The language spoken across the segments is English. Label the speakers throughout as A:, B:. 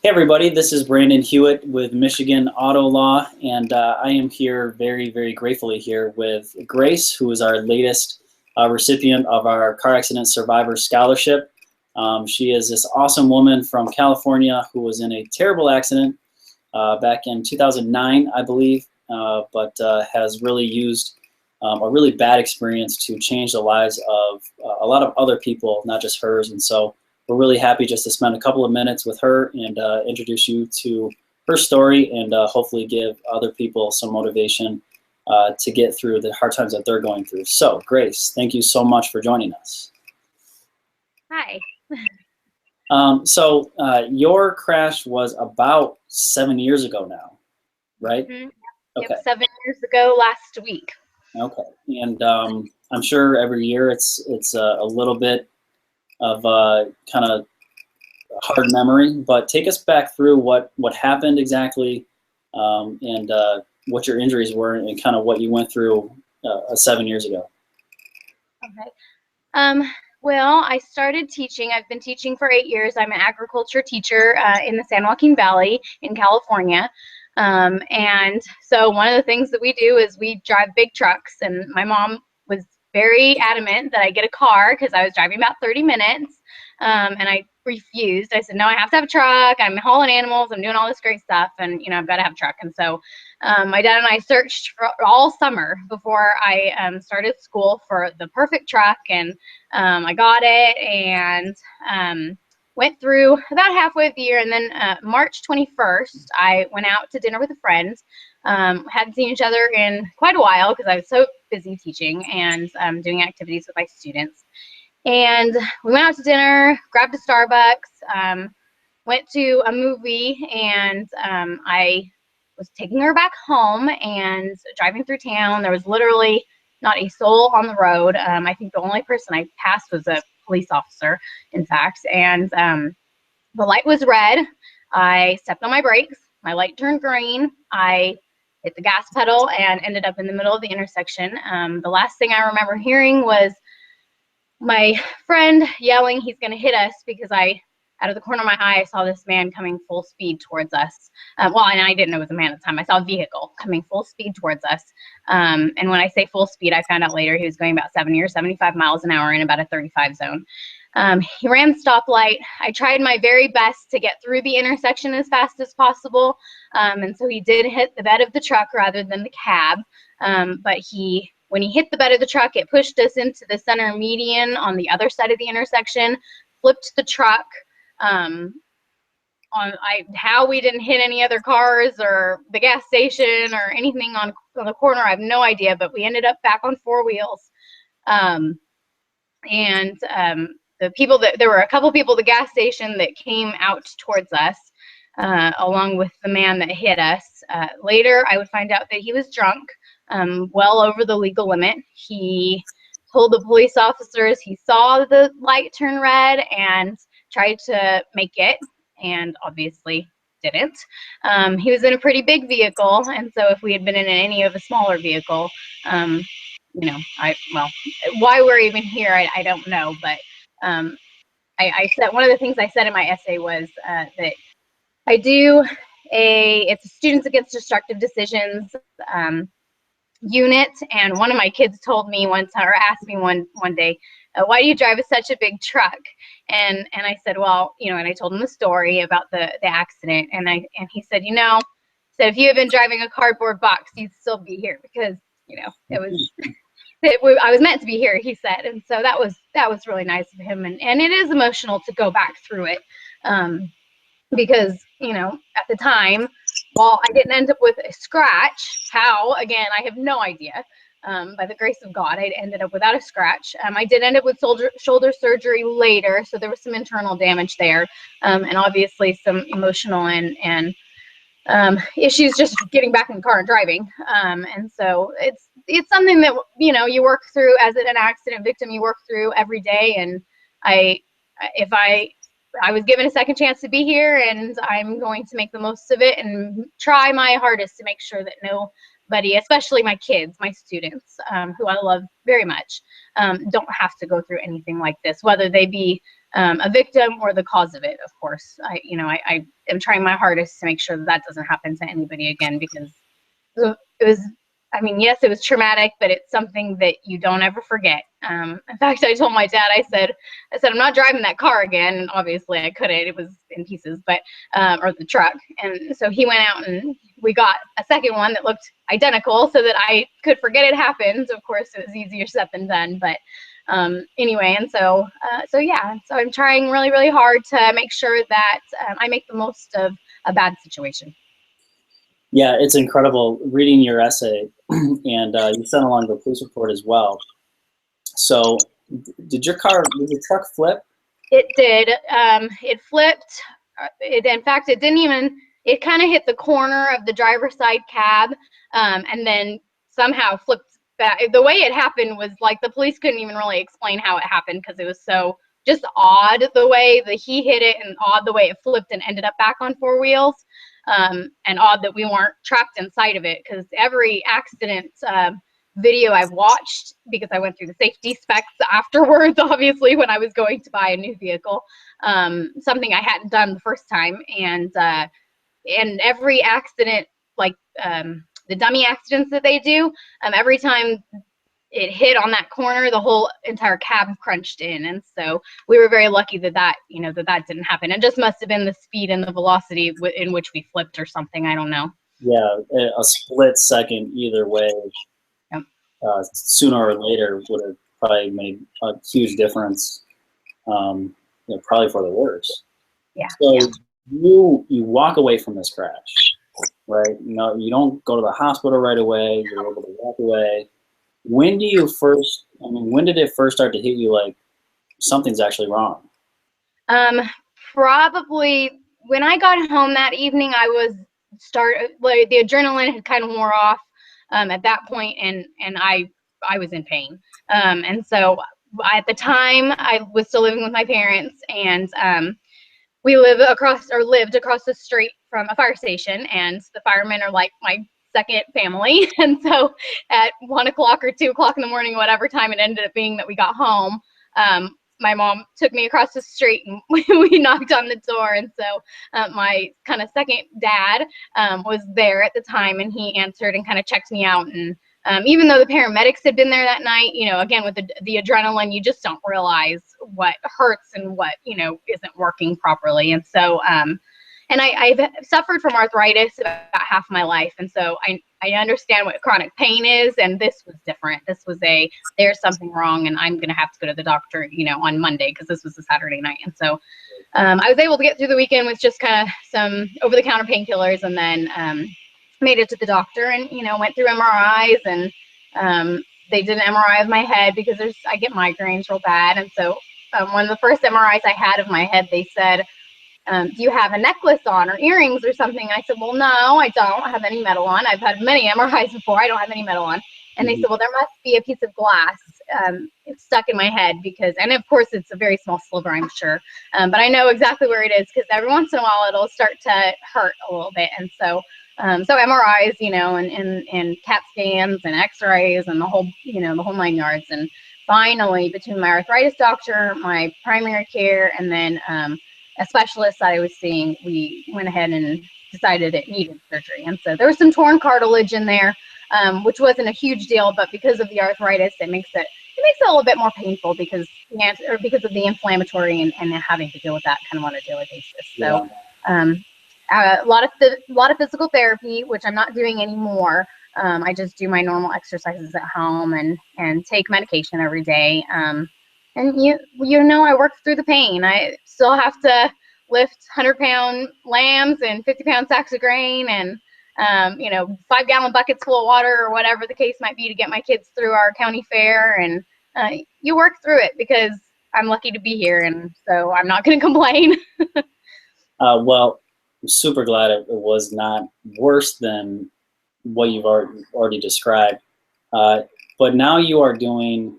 A: Hey everybody, this is Brandon Hewitt with Michigan Auto Law, and I am here very gratefully here with Grace, who is our latest recipient of our Car Accident Survivor Scholarship. She is this awesome woman from California who was in a terrible accident back in 2009, I believe, but has really used a really bad experience to change the lives of a lot of other people, not just hers. And so we're really happy just to spend a couple of minutes with her and introduce you to her story and hopefully give other people some motivation to get through the hard times that they're going through. So, Grace, thank you so much for joining us.
B: Hi.
A: Your crash was about 7 years ago now, right?
B: Mm-hmm.
A: Okay.
B: Yep, 7 years ago last week.
A: Okay. And I'm sure every year it's a little bit of kind of hard memory, but take us back through what happened exactly, and what your injuries were, and kind of what you went through 7 years ago.
B: Okay. Well, I started teaching. I've been teaching for 8 years. I'm an agriculture teacher in the San Joaquin Valley in California. And so one of the things that we do is we drive big trucks, and my mom was very adamant that I get a car because I was driving about 30 minutes. And I refused. I said, no, I have to have a truck. I'm hauling animals. I'm doing all this great stuff. And, I've got to have a truck. And so my dad and I searched for all summer before I started school for the perfect truck. And I got it and went through about halfway of the year. And then March 21st, I went out to dinner with a friend. Hadn't seen each other in quite a while because I was so busy teaching and doing activities with my students. And we went out to dinner, grabbed a Starbucks, went to a movie, and I was taking her back home and driving through town. There was literally not a soul on the road. I think the only person I passed was a police officer, in fact. And the light was red. I stepped on my brakes. My light turned green. I hit the gas pedal and ended up in the middle of the intersection. The last thing I remember hearing was my friend yelling, he's going to hit us, because out of the corner of my eye, I saw this man coming full speed towards us. And I didn't know it was a man at the time. I saw a vehicle coming full speed towards us. And when I say full speed, I found out later he was going about 70 or 75 miles an hour in about a 35 zone. He ran the stoplight. I tried my very best to get through the intersection as fast as possible. And so he did hit the bed of the truck rather than the cab. But when he hit the bed of the truck, it pushed us into the center median on the other side of the intersection, flipped the truck. How we didn't hit any other cars or the gas station or anything on the corner, I have no idea, but we ended up back on four wheels. There were a couple people at the gas station that came out towards us, along with the man that hit us. Later, I would find out that he was drunk, well over the legal limit. He told the police officers he saw the light turn red and tried to make it, and obviously didn't. He was in a pretty big vehicle, and so if we had been in any of a smaller vehicle, why we're even here, I don't know. But I said, one of the things I said in my essay was that I do it's a Students Against Destructive Decisions unit, and one of my kids told me asked me one day, why do you drive such a big truck? And I said, well, and I told him the story about the accident, and he said, if you had been driving a cardboard box, you'd still be here, because it was I was meant to be here, he said. And so that was really nice of him, and it is emotional to go back through it, because at the time, while I didn't end up with a scratch, how, again, I have no idea. By the grace of God, I ended up without a scratch. I did end up with shoulder surgery later, so there was some internal damage there, and obviously some emotional and issues just getting back in the car and driving. And so it's something that you work through as an accident victim. You work through every day, and I was given a second chance to be here, and I'm going to make the most of it and try my hardest to make sure that nobody, especially my kids, my students, who I love very much, don't have to go through anything like this, whether they be a victim or the cause of it. Of course, I am trying my hardest to make sure that that doesn't happen to anybody again, because it was, I mean, yes, it was traumatic, but it's something that you don't ever forget. In fact, I told my dad, I said, I'm not driving that car again. And obviously I couldn't, it was in pieces, but, or the truck. And so he went out and we got a second one that looked identical so that I could forget it happened. So of course it was easier said than done, but anyway, and so yeah, so I'm trying really, really hard to make sure that I make the most of a bad situation.
A: Yeah, it's incredible reading your essay, and you sent along the police report as well. So, did your truck flip?
B: It did. It flipped. In fact, it didn't even. It kind of hit the corner of the driver's side cab, and then somehow flipped back. The way it happened was like the police couldn't even really explain how it happened, because it was so just odd the way that he hit it, and odd the way it flipped and ended up back on four wheels, and odd that we weren't trapped inside of it, because every accident video I've watched, because I went through the safety specs afterwards, obviously, when I was going to buy a new vehicle, something I hadn't done the first time. And every accident, like the dummy accidents that they do, every time it hit on that corner, the whole entire cab crunched in. And so we were very lucky that that didn't happen. It just must have been the speed and the velocity in which we flipped or something. I don't know.
A: Yeah, a split second either way. Sooner or later would have probably made a huge difference, probably for the worse.
B: Yeah.
A: So
B: yeah.
A: you walk away from this crash, right? You don't go to the hospital right away. You're able to walk away. When did it first start to hit you like something's actually wrong?
B: Probably when I got home that evening, the adrenaline had kind of wore off at that point, and I was in pain. And so at the time I was still living with my parents, and we lived across the street from a fire station, and the firemen are like my second family. And so at 1 o'clock or 2 o'clock in the morning, whatever time it ended up being that we got home, my mom took me across the street, and we knocked on the door. And so my kind of second dad was there at the time, and he answered and kind of checked me out. And even though the paramedics had been there that night, again, with the adrenaline, you just don't realize what hurts and what, isn't working properly. And so, and I've suffered from arthritis about half my life. And so I understand what chronic pain is. And this was different. This was there's something wrong, and I'm going to have to go to the doctor, on Monday, because this was a Saturday night. And so I was able to get through the weekend with just kind of some over-the-counter painkillers, and then made it to the doctor, and went through MRIs, and they did an MRI of my head, because I get migraines real bad. And so one of the first MRIs I had of my head, they said, do you have a necklace on or earrings or something? And I said, well, no, I don't have any metal on. I've had many MRIs before. I don't have any metal on. And they said, well, there must be a piece of glass it's stuck in my head, and of course it's a very small sliver, I'm sure, but I know exactly where it is, because every once in a while it'll start to hurt a little bit. And so MRIs, and CAT scans and X-rays and the whole 9 yards. And finally, between my arthritis doctor, my primary care, and then a specialist that I was seeing, we went ahead and decided it needed surgery. And so there was some torn cartilage in there, which wasn't a huge deal, but because of the arthritis, it makes it a little bit more painful, because of the inflammatory and having to deal with that kind of on a daily basis. So a lot of physical therapy, which I'm not doing anymore. I just do my normal exercises at home, and take medication every day. And I work through the pain. I still have to lift 100-pound lambs and 50-pound sacks of grain, and 5-gallon buckets full of water, or whatever the case might be, to get my kids through our county fair. And you work through it, because I'm lucky to be here, and so I'm not going to complain.
A: Well, I'm super glad it was not worse than what you've already described. But now you are doing,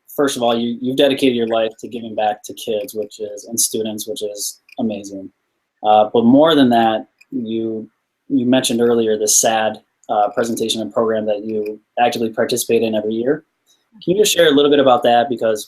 A: first of all, you've dedicated your life to giving back to kids, and students, which is amazing. But more than that, you mentioned earlier the SAD presentation and program that you actively participate in every year. Can you just share a little bit about that? Because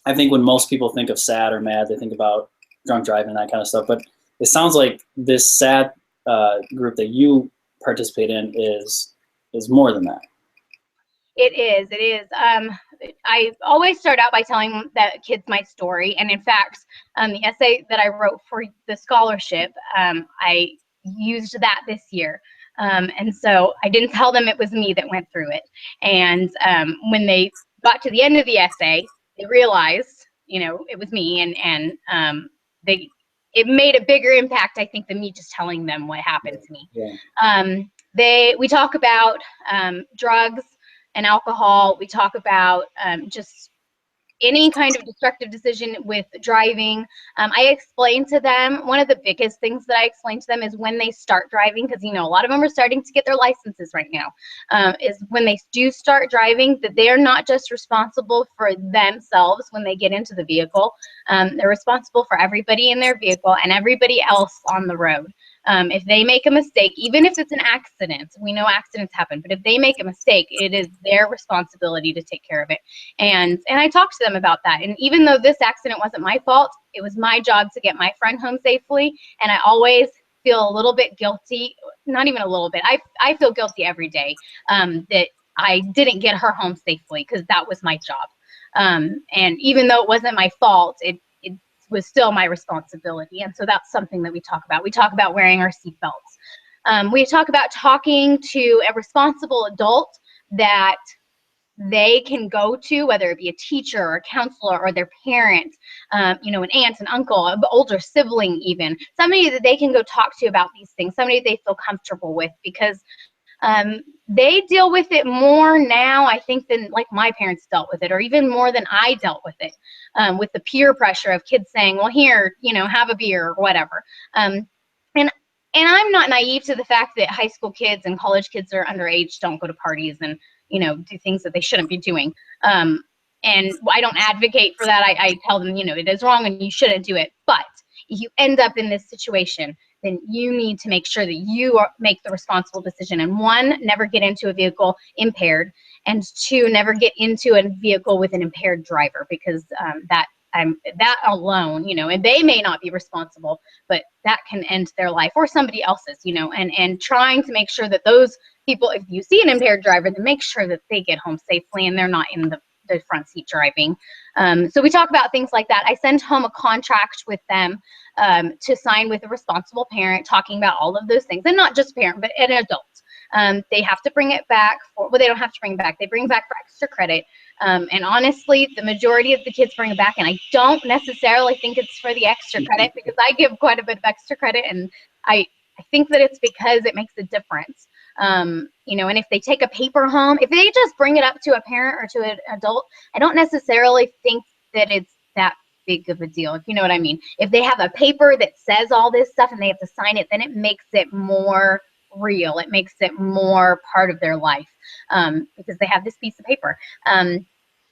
A: I think when most people think of SAD or MAD, they think about drunk driving and that kind of stuff. But it sounds like this SAD group that you participate in is more than that.
B: It is. It is. I always start out by telling the kids my story, and in fact, the essay that I wrote for the scholarship, I used that this year. And so I didn't tell them it was me that went through it. And when they got to the end of the essay, they realized, it was me, and it made a bigger impact, I think, than me just telling them what happened to me.
A: Yeah.
B: We talk about drugs and alcohol. We talk about just any kind of destructive decision with driving. I explain to them, one of the biggest things that I explain to them is when they start driving, because a lot of them are starting to get their licenses right now, is when they do start driving, that they're not just responsible for themselves when they get into the vehicle. They're responsible for everybody in their vehicle and everybody else on the road. If they make a mistake, even if it's an accident, we know accidents happen, but if they make a mistake, it is their responsibility to take care of it. And I talked to them about that. And even though this accident wasn't my fault, it was my job to get my friend home safely. And I always feel a little bit guilty, not even a little bit. I feel guilty every day that I didn't get her home safely, because that was my job. And even though it wasn't my fault, it was still my responsibility. And so that's something that we talk about. We talk about wearing our seatbelts. We talk about talking to a responsible adult that they can go to, whether it be a teacher or a counselor or their parent, an aunt, an uncle, an older sibling even, somebody that they can go talk to about these things, somebody they feel comfortable with, because they deal with it more now, I think, than like my parents dealt with it, or even more than I dealt with it, with the peer pressure of kids saying, well, here, have a beer or whatever. And I'm not naive to the fact that high school kids and college kids that are underage don't go to parties and, do things that they shouldn't be doing. And I don't advocate for that. I tell them, it is wrong and you shouldn't do it. But if you end up in this situation, then you need to make sure that you make the responsible decision. And one, never get into a vehicle impaired. And two, never get into a vehicle with an impaired driver, because that alone, and they may not be responsible, but that can end their life or somebody else's, and trying to make sure that those people, if you see an impaired driver, then make sure that they get home safely and they're not in the front seat driving. So we talk about things like that. I send home a contract with them to sign with a responsible parent, talking about all of those things, and not just a parent, but an adult. They have to bring it back they don't have to bring it back. They bring it back for extra credit. And honestly, the majority of the kids bring it back, and I don't necessarily think it's for the extra credit, because I give quite a bit of extra credit, and I think that it's because it makes a difference. And if they take a paper home, if they just bring it up to a parent or to an adult, I don't necessarily think that it's that big of a deal, if you know what I mean. If they have a paper that says all this stuff and they have to sign it, then it makes it more real. It makes it more part of their life, because they have this piece of paper.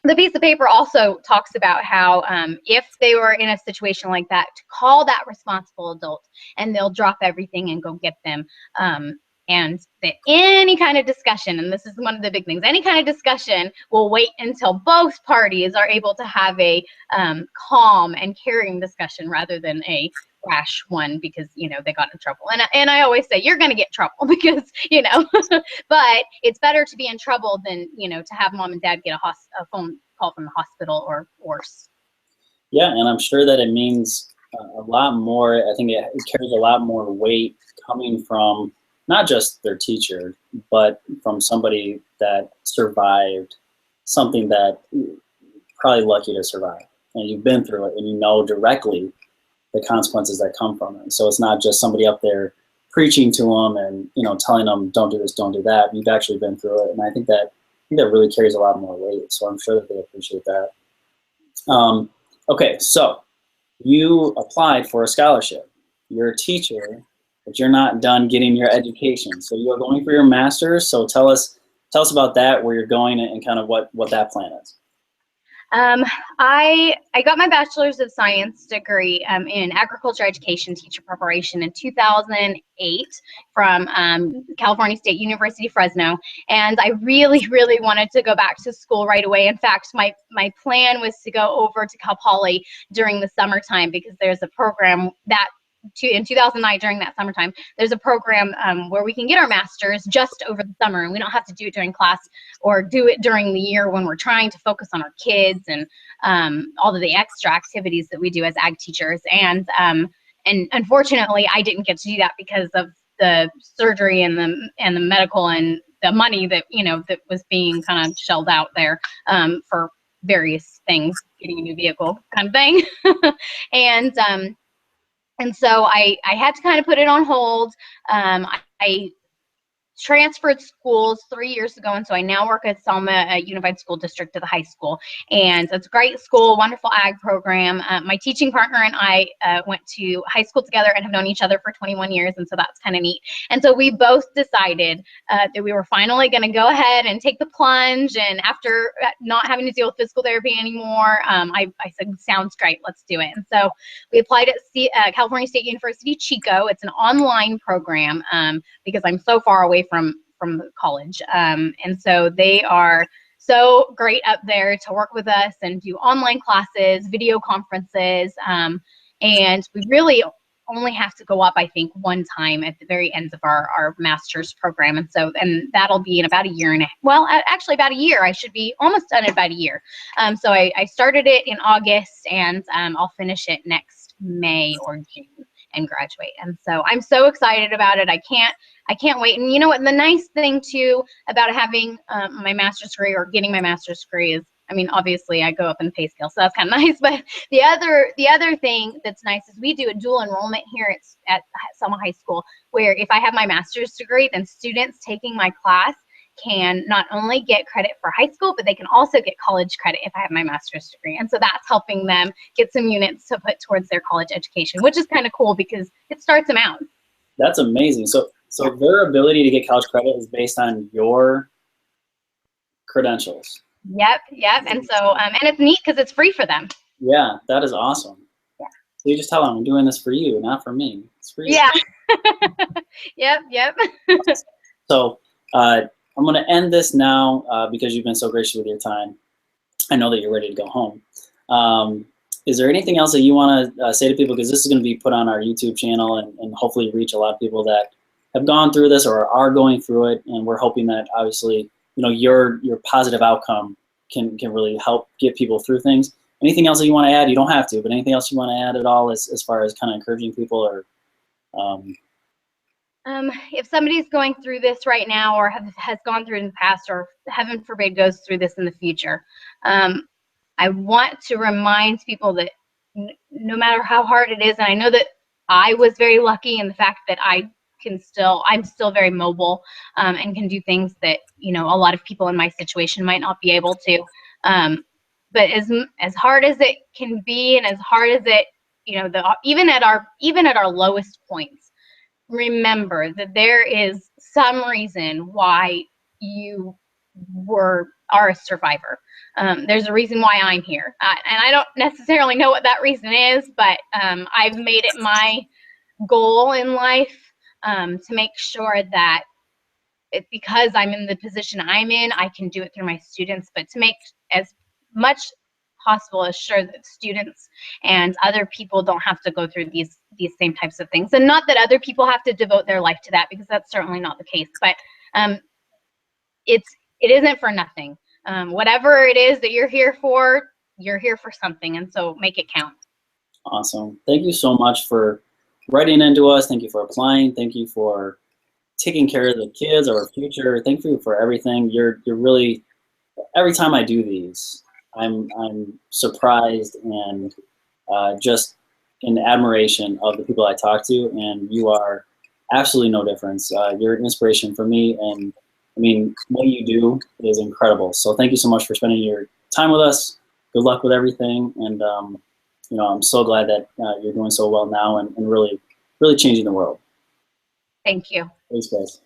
B: The piece of paper also talks about how if they were in a situation like that, to call that responsible adult and they'll drop everything and go get them. And that any kind of discussion, and this is one of the big things, any kind of discussion will wait until both parties are able to have a calm and caring discussion, rather than a rash one because, they got in trouble. And I always say, you're going to get in trouble because, but it's better to be in trouble than, to have mom and dad get a phone call from the hospital or worse.
A: Yeah, and I'm sure that it means a lot more. I think it carries a lot more weight coming from not just their teacher, but from somebody that survived something that you're probably lucky to survive. And you've been through it and you know directly the consequences that come from it. So it's not just somebody up there preaching to them and, telling them, don't do this, don't do that. You've actually been through it. And I think that really carries a lot more weight. So I'm sure that they appreciate that. Okay, so you applied for a scholarship. You're a teacher, but you're not done getting your education. So you're going for your master's. So tell us about that, where you're going, and kind of what that plan is.
B: I got my bachelor's of science degree in agriculture education teacher preparation in 2008 from California State University, Fresno. And I really, really wanted to go back to school right away. In fact, my plan was to go over to Cal Poly during the summertime because there's a program that in 2009 during that summertime, there's a program where we can get our master's just over the summer, and we don't have to do it during class or do it during the year when we're trying to focus on our kids and all of the extra activities that we do as ag teachers. And unfortunately, I didn't get to do that because of the surgery and the medical and the money that that was being kind of shelled out there for various things, getting a new vehicle kind of thing. And so I had to kind of put it on hold. I transferred schools 3 years ago, and so I now work at Selma Unified School District at the high school, and it's a great school, wonderful ag program. My teaching partner and I went to high school together and have known each other for 21 years, and so that's kind of neat. And so we both decided that we were finally going to go ahead and take the plunge, and after not having to deal with physical therapy anymore, I said, sounds great, let's do it. And so we applied at California State University, Chico. It's an online program because I'm so far away from college, and so they are so great up there to work with us and do online classes, video conferences, and we really only have to go up, I think, one time at the very end of our master's program. And that'll be in about a year and actually about a year. I should be almost done in about a year. So I started it in August, and I'll finish it next May or June and graduate. And so I'm so excited about it. I can't wait. And you know what, the nice thing too about having my master's degree or getting my master's degree is, I mean, obviously I go up in the pay scale, so that's kind of nice. But the other thing that's nice is we do a dual enrollment here at Selma High School, where if I have my master's degree, then students taking my class can not only get credit for high school, but they can also get college credit if I have my master's degree. And so that's helping them get some units to put towards their college education, which is kind of cool because it starts them out.
A: That's amazing. So their ability to get college credit is based on your credentials.
B: Yep. And so, and it's neat because it's free for them.
A: Yeah, that is awesome.
B: Yeah.
A: So you just tell them, I'm doing this for you, not for me. It's for you.
B: Yeah. Yep.
A: So I'm going to end this now because you've been so gracious with your time. I know that you're ready to go home. Is there anything else that you want to say to people? Because this is going to be put on our YouTube channel and hopefully reach a lot of people that have gone through this or are going through it. And we're hoping that obviously, your positive outcome can really help get people through things. Anything else that you want to add? You don't have to, but anything else you want to add at all as far as kind of encouraging people or?
B: If somebody's going through this right now or has gone through it in the past or heaven forbid goes through this in the future, I want to remind people that no matter how hard it is, and I know that I was very lucky in the fact that I'm still very mobile and can do things that a lot of people in my situation might not be able to. But as hard as it can be, and as hard as it, even at our lowest points, remember that there is some reason why you are a survivor. There's a reason why I'm here, and I don't necessarily know what that reason is, but I've made it my goal in life to make sure that because I'm in the position I'm in, I can do it through my students, but to make as much possible as sure that students and other people don't have to go through these same types of things. And not that other people have to devote their life to that, because that's certainly not the case, but it isn't for nothing. Whatever it is that you're here for something, and so make it count.
A: Awesome. Thank you so much for writing into us. Thank you for applying. Thank you for taking care of the kids, our future. Thank you for everything. You're really, every time I do these, I'm surprised and just in admiration of the people I talk to, and you are absolutely no difference. You're an inspiration for me, and I mean, what you do is incredible. So thank you so much for spending your time with us. Good luck with everything, and I'm so glad that you're doing so well now and really, really changing the world.
B: Thank you.
A: Thanks, guys.